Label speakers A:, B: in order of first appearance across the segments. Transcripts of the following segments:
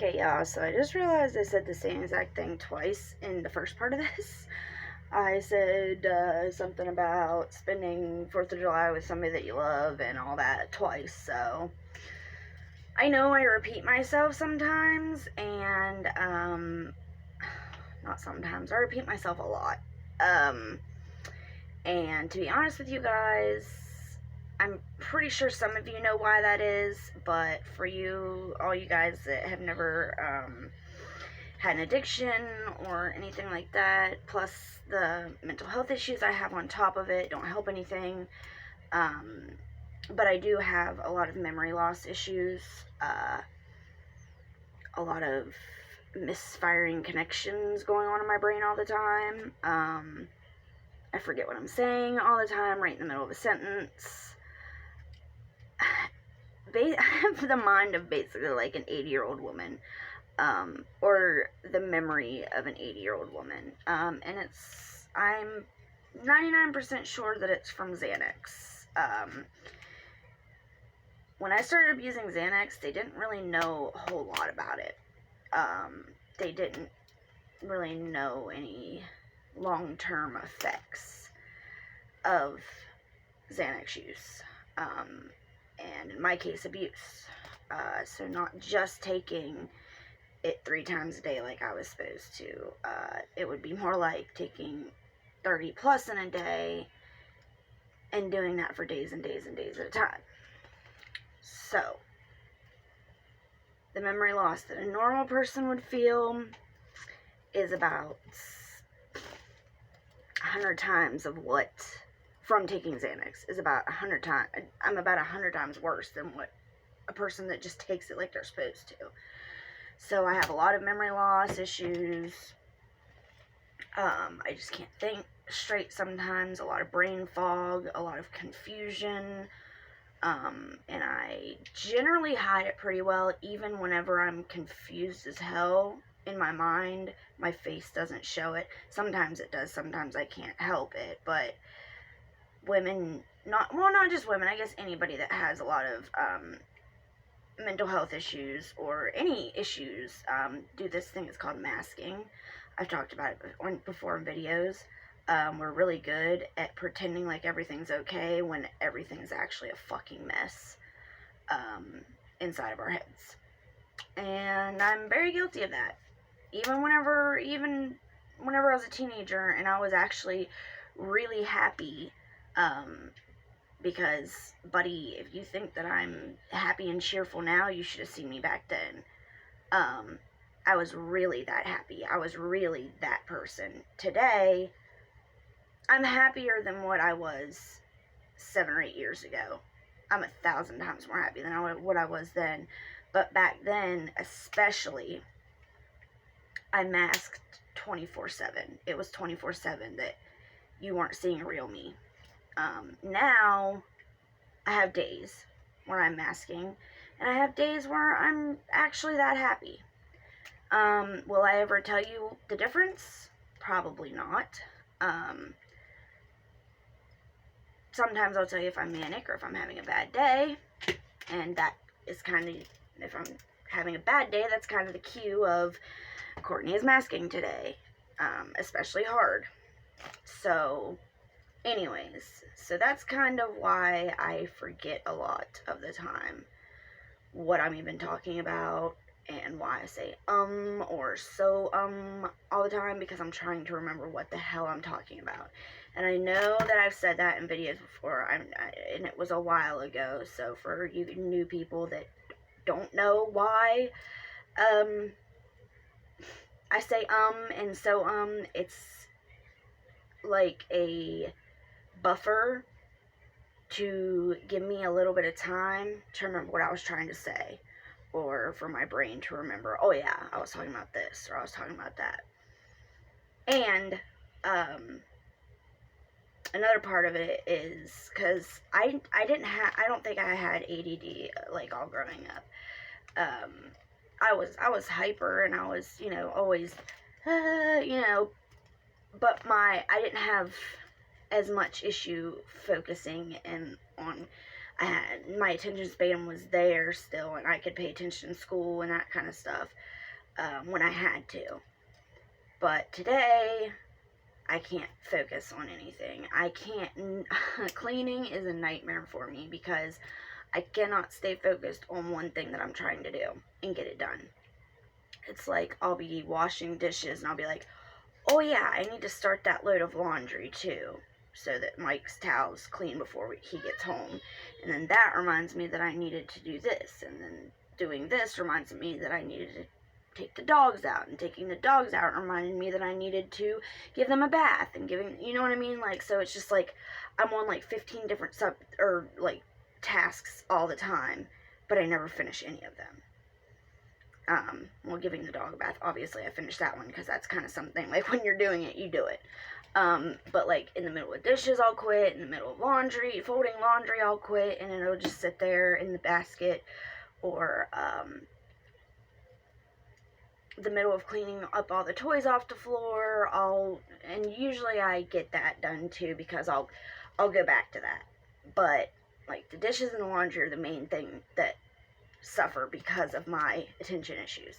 A: Okay, yeah, so I just realized I said the same exact thing twice in the first part of this. I said something about spending 4th of July with somebody that you love and all that twice, so I know I repeat myself sometimes, and, not sometimes, I repeat myself a lot. And to be honest with you guys, I'm pretty sure some of you know why that is, but for you, all you guys that have never had an addiction or anything like that, plus the mental health issues I have on top of it don't help anything. But I do have a lot of memory loss issues, a lot of misfiring connections going on in my brain all the time. I forget what I'm saying all the time, right in the middle of a sentence. I have the mind of basically like an 80-year-old woman, or the memory of an 80-year-old woman, and I'm 99% sure that it's from Xanax. When I started abusing Xanax, they didn't really know a whole lot about it. They didn't really know any long-term effects of Xanax use, and in my case, abuse. So not just taking it 3 times a day like I was supposed to. It would be more like taking 30 plus in a day and doing that for days and days and days at a time. So, the memory loss that a normal person would feel is about 100 times of what, from taking Xanax, is about 100 times, I'm about 100 times worse than what a person that just takes it like they're supposed to. So I have a lot of memory loss issues. I just can't think straight sometimes, a lot of brain fog, a lot of confusion, and I generally hide it pretty well. Even whenever I'm confused as hell in my mind, my face doesn't show it. Sometimes it does, sometimes I can't help it, but women, not just women, I guess anybody that has a lot of mental health issues or any issues do this thing. It's called masking. I've talked about it before in videos. We're really good at pretending like everything's okay when everything's actually a fucking mess inside of our heads. And I'm very guilty of that. Even whenever I was a teenager and I was actually really happy, because, buddy, if you think that I'm happy and cheerful now, you should have seen me back then. I was really that happy. I was really that person. Today, I'm happier than what I was 7 or 8 years ago. I'm 1,000 times more happy than what I was then. But back then, especially, I masked 24/7. It was 24/7 that you weren't seeing a real me. Now, I have days where I'm masking, and I have days where I'm actually that happy. Will I ever tell you the difference? Probably not. Sometimes I'll tell you if I'm manic or if I'm having a bad day, and that is kind of, if I'm having a bad day, that's kind of the cue of Courtney is masking today, especially hard. So, anyways, so that's kind of why I forget a lot of the time what I'm even talking about, and why I say or so all the time, because I'm trying to remember what the hell I'm talking about. And I know that I've said that in videos before, and it was a while ago, so for you new people that don't know why I say and so it's like a buffer to give me a little bit of time to remember what I was trying to say, or for my brain to remember, oh yeah, I was talking about this, or I was talking about that. And another part of it is because I don't think I had ADD like all growing up. I was hyper, and I was, always, but I didn't have as much issue focusing on my attention span was there still, and I could pay attention in school and that kind of stuff when I had to. But today, I can't focus on anything. I can't, cleaning is a nightmare for me because I cannot stay focused on one thing that I'm trying to do and get it done. It's like I'll be washing dishes and I'll be like, oh yeah, I need to start that load of laundry too, so that Mike's towels clean before he gets home. And then that reminds me that I needed to do this. And then doing this reminds me that I needed to take the dogs out. And taking the dogs out reminded me that I needed to give them a bath. And giving, you know what I mean? Like, so it's just like, I'm on like 15 different tasks all the time, but I never finish any of them. Well, giving the dog a bath, obviously I finished that one, because that's kind of something, like, when you're doing it, you do it. But, like, in the middle of dishes, I'll quit. In the middle of laundry, folding laundry, I'll quit, and it'll just sit there in the basket. Or, the middle of cleaning up all the toys off the floor, and usually I get that done, too, because I'll go back to that. But, like, the dishes and the laundry are the main thing that suffer because of my attention issues.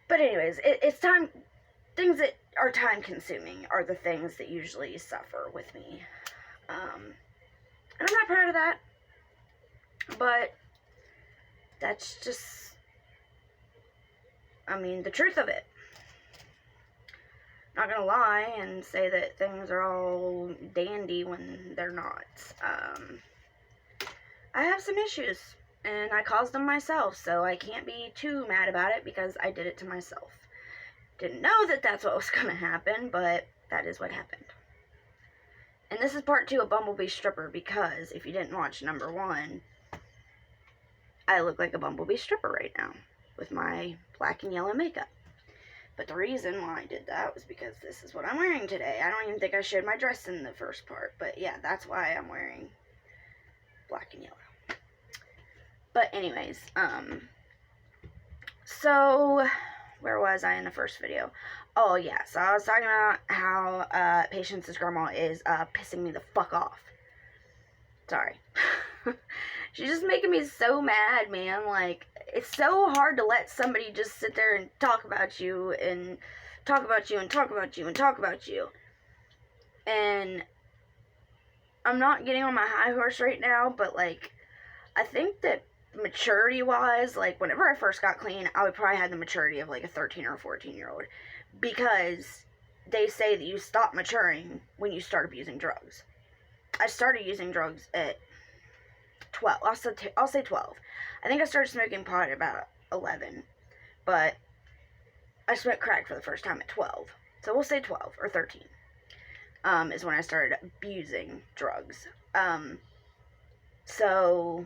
A: But anyways, it's time. Things that are time consuming are the things that usually suffer with me. And I'm not proud of that, but that's just, I mean, the truth of it. Not gonna lie and say that things are all dandy when they're not. I have some issues, and I caused them myself, so I can't be too mad about it because I did it to myself. Didn't know that that's what was gonna happen, but that is what happened. And this is part 2 of Bumblebee Stripper, because if you didn't watch number 1, I look like a Bumblebee stripper right now with my black and yellow makeup. But the reason why I did that was because this is what I'm wearing today. I don't even think I showed my dress in the first part, but yeah, that's why I'm wearing black and yellow. But anyways, so where was I in the first video? Oh yeah, so I was talking about how Patience's grandma is pissing me the fuck off. Sorry. She's just making me so mad, man. Like, it's so hard to let somebody just sit there and talk about you and talk about you and talk about you and talk about you. And I'm not getting on my high horse right now, but like, I think that maturity-wise, like, whenever I first got clean, I would probably have the maturity of, like, a 13 or a 14-year-old, because they say that you stop maturing when you start abusing drugs. I started using drugs at 12. I'll say 12. I think I started smoking pot at about 11, but I smoked crack for the first time at 12. So we'll say 12 or 13 is when I started abusing drugs. So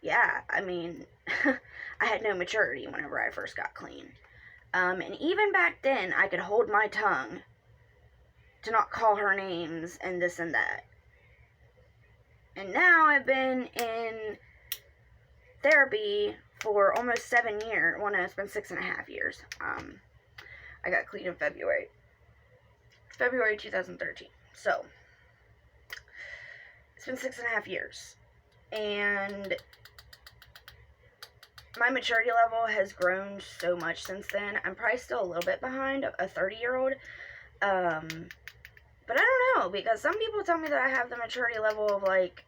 A: yeah, I mean, I had no maturity whenever I first got clean. And even back then, I could hold my tongue to not call her names and this and that. And now I've been in therapy for almost 7 years. Well, no, it's been 6.5 years. I got clean in February 2013. So, it's been 6.5 years. And my maturity level has grown so much since then. I'm probably still a little bit behind a 30-year-old. But I don't know, because some people tell me that I have the maturity level of, like,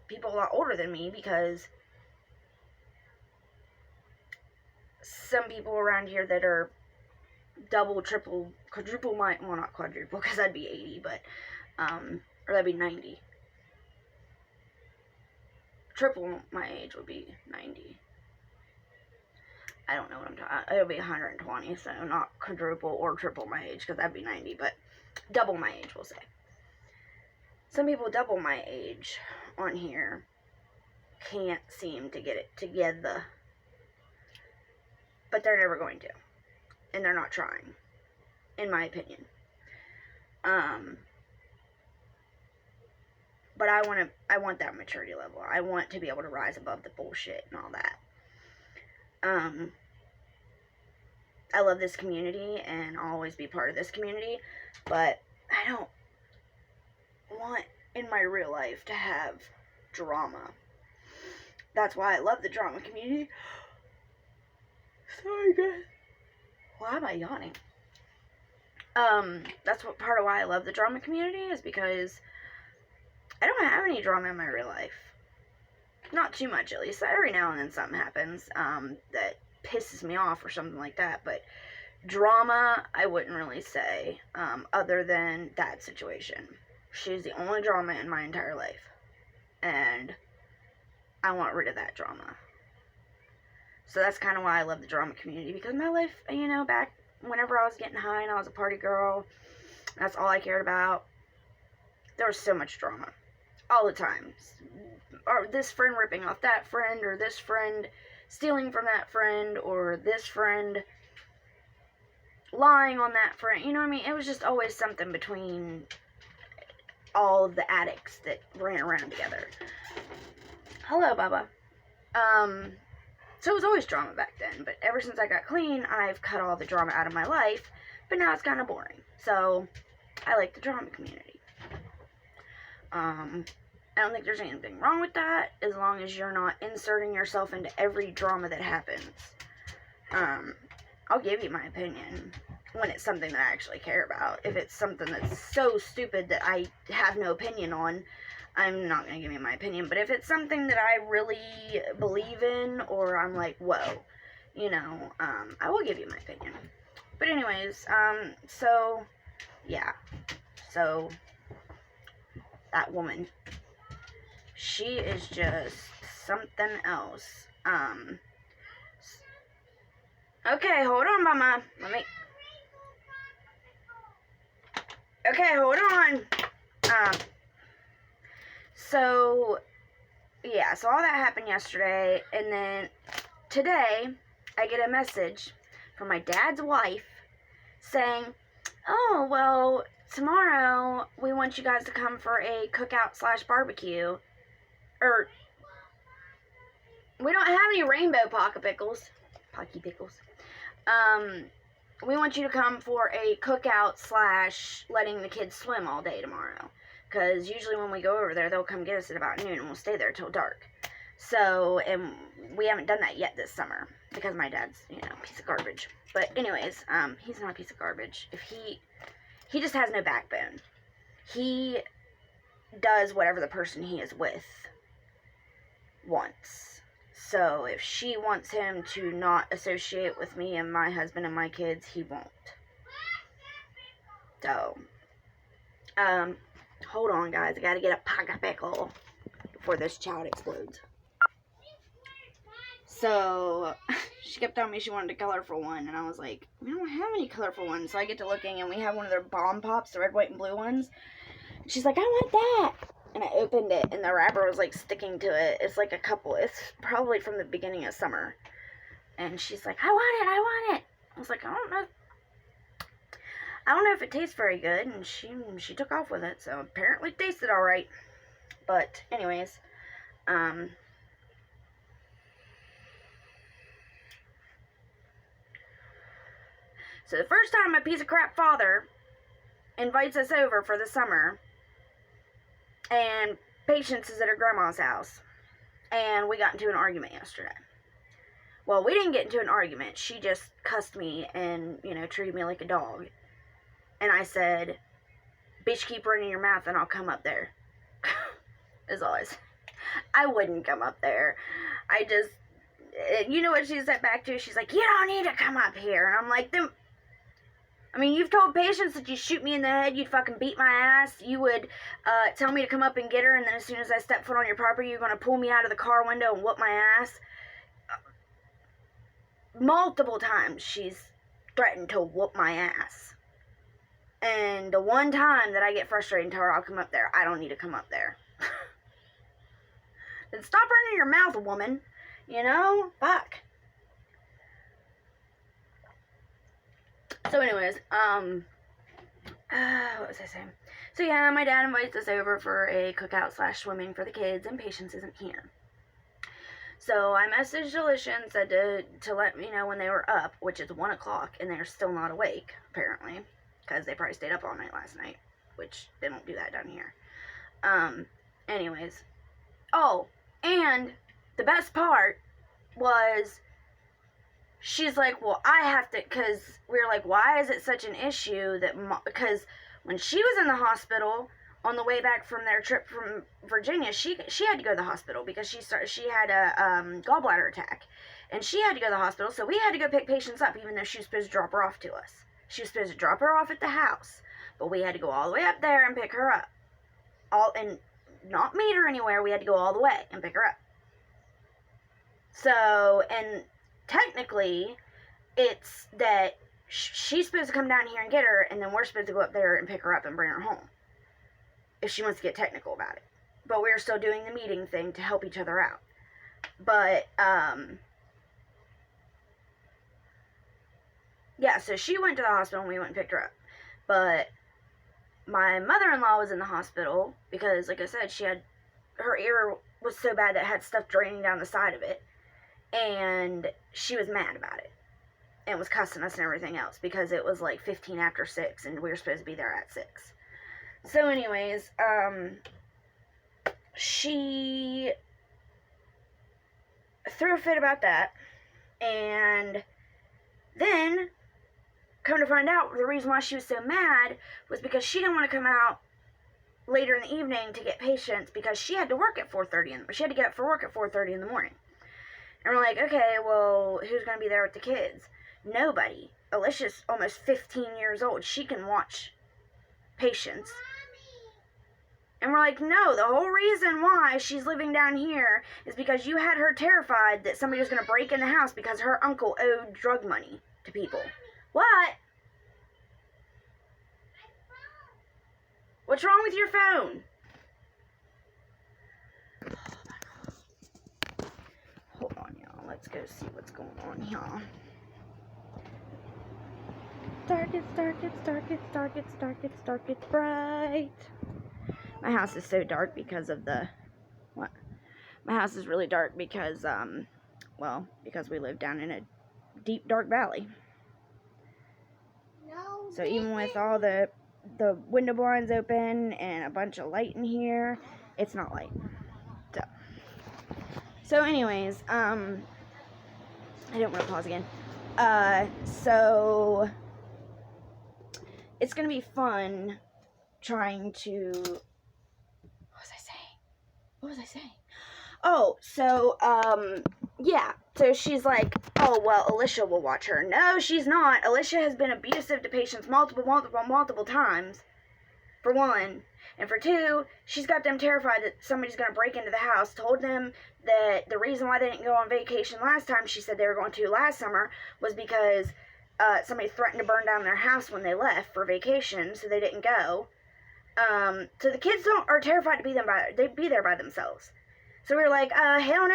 A: people a lot older than me, because some people around here that are double, triple, quadruple my, well, not quadruple, because that'd be 80, but, or that'd be 90. Triple my age would be 90. I don't know what I'm talking. It'll be 120, so not quadruple or triple my age, because that'd be 90, but double my age, we'll say. Some people double my age on here can't seem to get it together, but they're never going to, and they're not trying, in my opinion. But I want that maturity level. I want to be able to rise above the bullshit and all that. I love this community, and I'll always be part of this community, but I don't want, in my real life, to have drama. That's why I love the drama community. Sorry, guys. Why am I yawning? That's what part of why I love the drama community is because I don't have any drama in my real life. Not too much, at least. Every now and then something happens, that pisses me off or something like that, but drama, I wouldn't really say, other than that situation. She's the only drama in my entire life, and I want rid of that drama. So that's kind of why I love the drama community, because my life, back whenever I was getting high and I was a party girl, that's all I cared about. There was so much drama. All the time. Or this friend ripping off that friend, or this friend stealing from that friend, or this friend lying on that friend. You know what I mean? It was just always something between all of the addicts that ran around together. Hello, Bubba. So it was always drama back then, but ever since I got clean, I've cut all the drama out of my life, but now it's kind of boring. So, I like the drama community. I don't think there's anything wrong with that, as long as you're not inserting yourself into every drama that happens. I'll give you my opinion when it's something that I actually care about. If it's something that's so stupid that I have no opinion on, I'm not going to give you my opinion. But if it's something that I really believe in, or I'm like, whoa, I will give you my opinion. But anyways, so, yeah. So, that woman, she is just something else. Okay, hold on, Mama. Okay, hold on. So, yeah, so all that happened yesterday, and then today, I get a message from my dad's wife saying, oh, well, tomorrow, we want you guys to come for a cookout/barbecue, or, we don't have any rainbow Pocky Pickles, we want you to come for a cookout/letting the kids swim all day tomorrow. Because usually when we go over there, they'll come get us at about noon, and we'll stay there till dark. So, and we haven't done that yet this summer, because my dad's, a piece of garbage. But anyways, he's not a piece of garbage. If he just has no backbone. He does whatever the person he is with wants. So, if she wants him to not associate with me and my husband and my kids, he won't. So, hold on, guys. I gotta get a Pocky Pickle before this child explodes. So, she kept telling me she wanted a colorful one, and I was like, we don't have any colorful ones. So I get to looking, and we have one of their bomb pops, the red, white, and blue ones. And she's like, I want that. And I opened it, and the wrapper was, like, sticking to it. It's like it's probably from the beginning of summer. And she's like, I want it. I was like, I don't know if it tastes very good, and she took off with it, so apparently it tasted alright. But, anyways, so the first time my piece of crap father invites us over for the summer, and Patience is at her grandma's house, and we got into an argument yesterday. Well, we didn't get into an argument. She just cussed me and, treated me like a dog. And I said, bitch, keep running your mouth and I'll come up there. As always. I wouldn't come up there. You know what she said back to? She's like, you don't need to come up here. And I'm like, you've told Patience that you shoot me in the head, you'd fucking beat my ass. You would tell me to come up and get her, and then as soon as I step foot on your property, you're going to pull me out of the car window and whoop my ass. Multiple times she's threatened to whoop my ass. And the one time that I get frustrated and tell her I'll come up there, I don't need to come up there. Then stop running your mouth, woman. Fuck. So anyways, what was I saying? So yeah, my dad invites us over for a cookout/swimming for the kids, and Patience isn't here. So I messaged Alicia and said to let me know when they were up, which is 1 o'clock, and they're still not awake, apparently, because they probably stayed up all night last night, which they don't do that down here. Anyways, Oh, and the best part was, she's like, well, I have to, because we were like, why is it such an issue that, because when she was in the hospital on the way back from their trip from Virginia, she had to go to the hospital because she had a gallbladder attack, and she had to go to the hospital, so we had to go pick patients up, even though she was supposed to drop her off to us. She was supposed to drop her off at the house, but we had to go all the way up there and pick her up, and not meet her anywhere. We had to go all the way and pick her up. So, and technically, it's that she's supposed to come down here and get her, and then we're supposed to go up there and pick her up and bring her home, if she wants to get technical about it. But we're still doing the meeting thing to help each other out. But, yeah, so she went to the hospital and we went and picked her up. But my mother-in-law was in the hospital because, like I said, her ear was so bad that it had stuff draining down the side of it. And she was mad about it and was cussing us and everything else because it was like 15 after 6 and we were supposed to be there at 6. So anyways, she threw a fit about that, and then come to find out the reason why she was so mad was because she didn't want to come out later in the evening to get patients because she had to work at 4:30 she had to get up for work at 4:30 in the morning. And we're like, okay, well, who's going to be there with the kids? Nobody. Alicia's almost 15 years old. She can watch patients. And we're like, no, the whole reason why she's living down here is because you had her terrified that somebody was going to break in the house because her uncle owed drug money to people. What? What's wrong with your phone? Hold on, y'all. Let's go see what's going on here. Dark, it's dark, it's dark, it's dark, it's dark, it's dark, it's bright. My house is so dark because of what? My house is really dark because, because we live down in a deep, dark valley. No, so even with all the window blinds open and a bunch of light in here, it's not light. So anyways, I didn't want to pause again. So it's gonna be fun trying to, what was I saying? Oh, so, yeah, so she's like, oh, well, Alicia will watch her. No, she's not. Alicia has been abusive to patients multiple times, for one. And for two, she's got them terrified that somebody's going to break into the house, told them that the reason why they didn't go on vacation last time, she said they were going to last summer, was because somebody threatened to burn down their house when they left for vacation, so they didn't go. So the kids are terrified to be there by themselves. So we were like, hell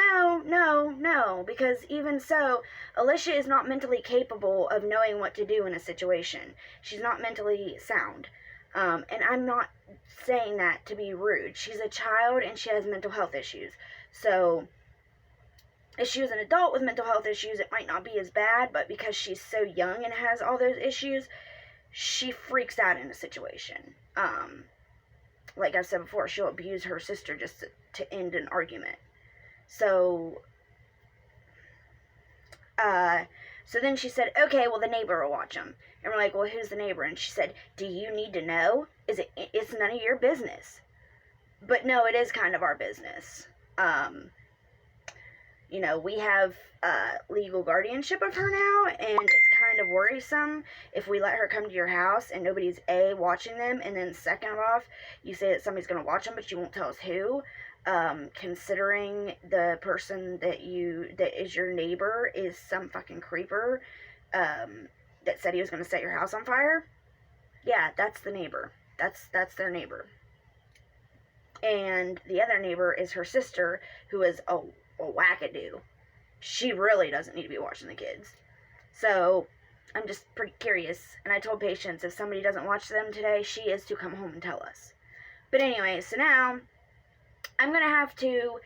A: no, because even so, Alicia is not mentally capable of knowing what to do in a situation. She's not mentally sound. And I'm not saying that to be rude. She's a child and she has mental health issues. So if she was an adult with mental health issues, it might not be as bad, but because she's so young and has all those issues, she freaks out in a situation. Like I've said before, she'll abuse her sister just to end an argument. So then she said, okay, well, the neighbor will watch them. And we're like, well, who's the neighbor? And she said, do you need to know? It's none of your business. But no, it is kind of our business. We have legal guardianship of her now, and it's kind of worrisome if we let her come to your house and nobody's watching them, and then second off, you say that somebody's going to watch them, but you won't tell us who. Considering the person that is your neighbor is some fucking creeper that said he was going to set your house on fire. Yeah, that's the neighbor. That's their neighbor. And the other neighbor is her sister, who is a wackadoo. She really doesn't need to be watching the kids. So I'm just pretty curious. And I told patients if somebody doesn't watch them today, she is to come home and tell us. But anyway, so now I'm going to have to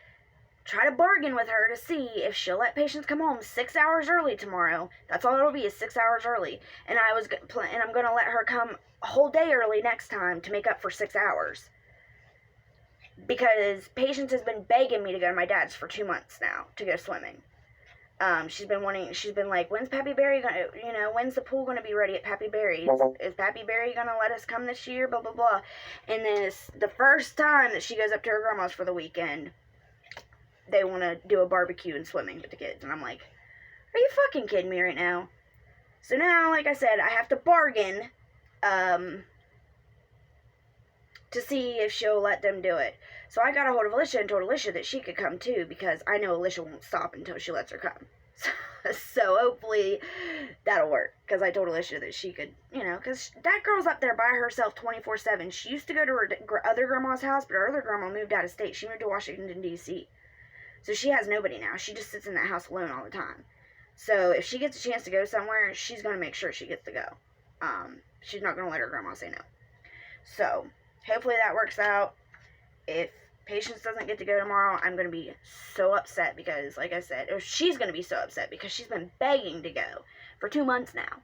A: try to bargain with her to see if she'll let patients come home 6 hours early tomorrow. That's all it'll be, is 6 hours early. And I'm going to let her come a whole day early next time to make up for 6 hours. because Patience has been begging me to go to my dad's for 2 months now to go swimming. She's been like, when's Pappy Barry gonna, when's the pool gonna be ready at Pappy Barry's? Is Pappy Barry gonna let us come this year? Blah, blah, blah. And then it's the first time that she goes up to her grandma's for the weekend, they want to do a barbecue and swimming with the kids. And I'm like, are you fucking kidding me right now? So now, like I said, I have to bargain, to see if she'll let them do it. So I got a hold of Alicia and told Alicia that she could come too, because I know Alicia won't stop until she lets her come. So hopefully that'll work, because I told Alicia that she could, because that girl's up there by herself 24/7. She used to go to her other grandma's house, but her other grandma moved out of state. She moved to Washington, D.C. So she has nobody now. She just sits in that house alone all the time. So if she gets a chance to go somewhere, she's going to make sure she gets to go. She's not going to let her grandma say no. So hopefully that works out. If Patience doesn't get to go tomorrow, I'm going to be so upset because, like I said, she's going to be so upset because she's been begging to go for 2 months now,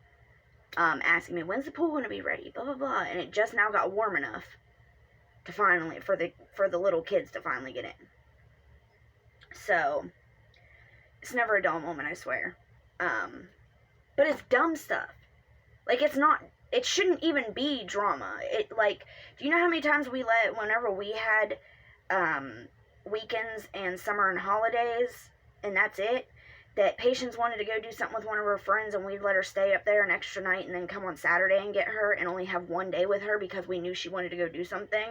A: asking me, when's the pool going to be ready, blah, blah, blah, and it just now got warm enough to finally, for the little kids to finally get in. So, it's never a dull moment, I swear. But it's dumb stuff. Like, it shouldn't even be drama. Do you know how many times whenever we had, weekends and summer and holidays, and that's it, that Patience wanted to go do something with one of her friends, and we'd let her stay up there an extra night and then come on Saturday and get her and only have one day with her because we knew she wanted to go do something.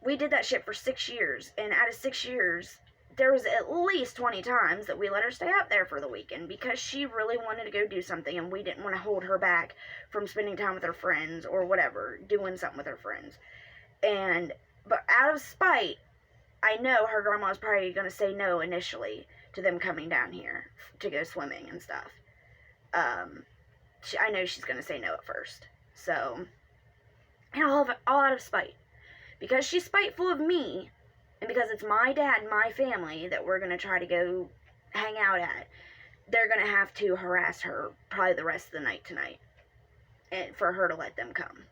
A: We did that shit for 6 years, and out of 6 years, there was at least 20 times that we let her stay up there for the weekend because she really wanted to go do something, and we didn't want to hold her back from spending time with her friends or whatever, doing something with her friends. But out of spite, I know her grandma was probably going to say no initially to them coming down here to go swimming and stuff. I know she's going to say no at first. So, and all out of spite. Because she's spiteful of me, and because it's my dad and my family that we're going to try to go hang out at, they're going to have to harass her probably the rest of the night tonight, and for her to let them come.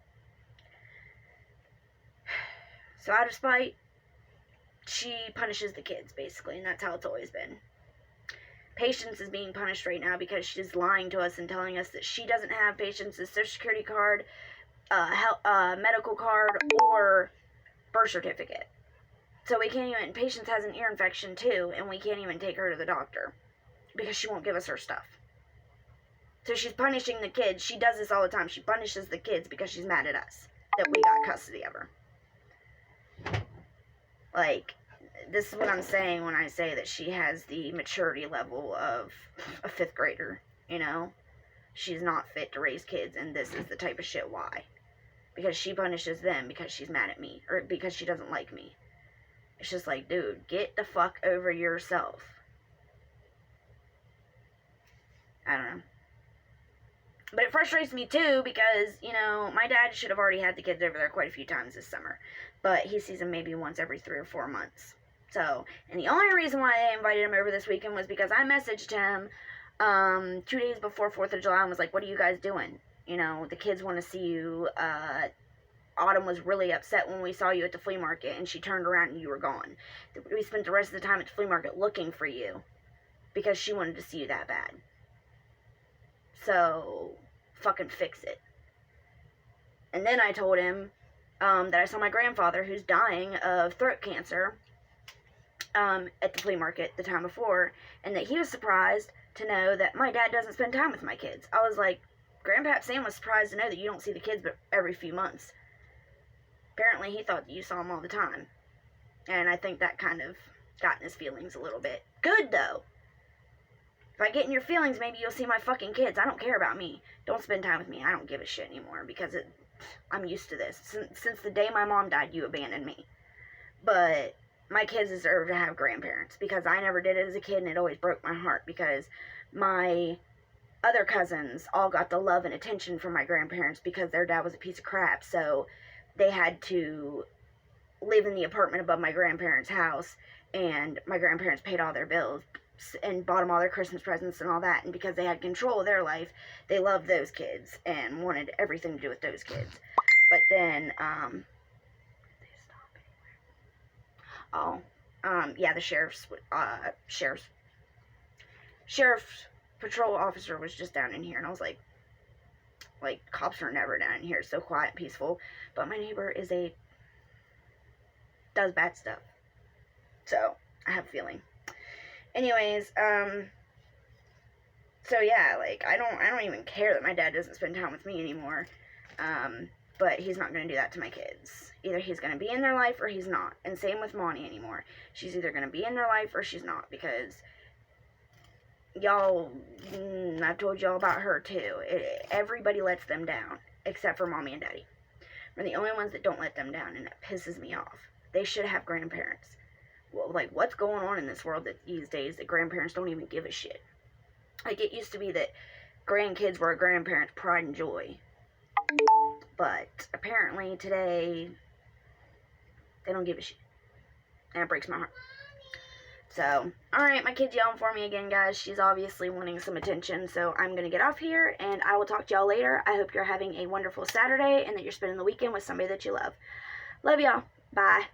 A: So out of spite, she punishes the kids, basically, and that's how it's always been. Patience is being punished right now because she's lying to us and telling us that she doesn't have Patience's Social Security card, medical card, or birth certificate. So we can't even, Patience has an ear infection too, and we can't even take her to the doctor because she won't give us her stuff. So she's punishing the kids. She does this all the time. She punishes the kids because she's mad at us that we got custody of her. Like, this is what I'm saying when I say that she has the maturity level of a 5th grader, She's not fit to raise kids, and this is the type of shit why. Because she punishes them because she's mad at me, or because she doesn't like me. It's just like, dude, get the fuck over yourself. I don't know. But it frustrates me too because, my dad should have already had the kids over there quite a few times this summer. But he sees them maybe once every 3 or 4 months. So, and the only reason why I invited him over this weekend was because I messaged him 2 days before 4th of July and was like, what are you guys doing? The kids want to see you. Autumn was really upset when we saw you at the flea market, and she turned around and you were gone. We spent the rest of the time at the flea market looking for you because she wanted to see you that bad. So, fucking fix it. And then I told him that I saw my grandfather, who's dying of throat cancer, at the flea market the time before, and that he was surprised to know that my dad doesn't spend time with my kids. I was like, Grandpa Sam was surprised to know that you don't see the kids but every few months. Apparently he thought that you saw them all the time. And I think that kind of got in his feelings a little bit. Good, though. If I get in your feelings, maybe you'll see my fucking kids. I don't care about me. Don't spend time with me. I don't give a shit anymore because I'm used to this. Since the day my mom died, you abandoned me. But my kids deserve to have grandparents because I never did it as a kid, and it always broke my heart because my other cousins all got the love and attention from my grandparents because their dad was a piece of crap, so they had to live in the apartment above my grandparents' house, and my grandparents paid all their bills and bought them all their Christmas presents and all that, and because they had control of their life, they loved those kids and wanted everything to do with those kids. But then, Oh, yeah, the sheriff's patrol officer was just down in here, and I was like, cops are never down in here. It's so quiet and peaceful. But my neighbor does bad stuff. So, I have a feeling. Anyways, so yeah, like, I don't even care that my dad doesn't spend time with me anymore. But he's not going to do that to my kids. Either he's going to be in their life or he's not. And same with Monty anymore. She's either going to be in their life or she's not, because y'all, I've told y'all about her too. Everybody lets them down, except for Mommy and Daddy. We're the only ones that don't let them down, and it pisses me off. They should have grandparents. Well, like, what's going on in this world these days that grandparents don't even give a shit? Like, it used to be that grandkids were a grandparent's pride and joy. But apparently today, they don't give a shit. And it breaks my heart. So, alright, my kid's yelling for me again, guys. She's obviously wanting some attention, so I'm going to get off here, and I will talk to y'all later. I hope you're having a wonderful Saturday, and that you're spending the weekend with somebody that you love. Love y'all. Bye.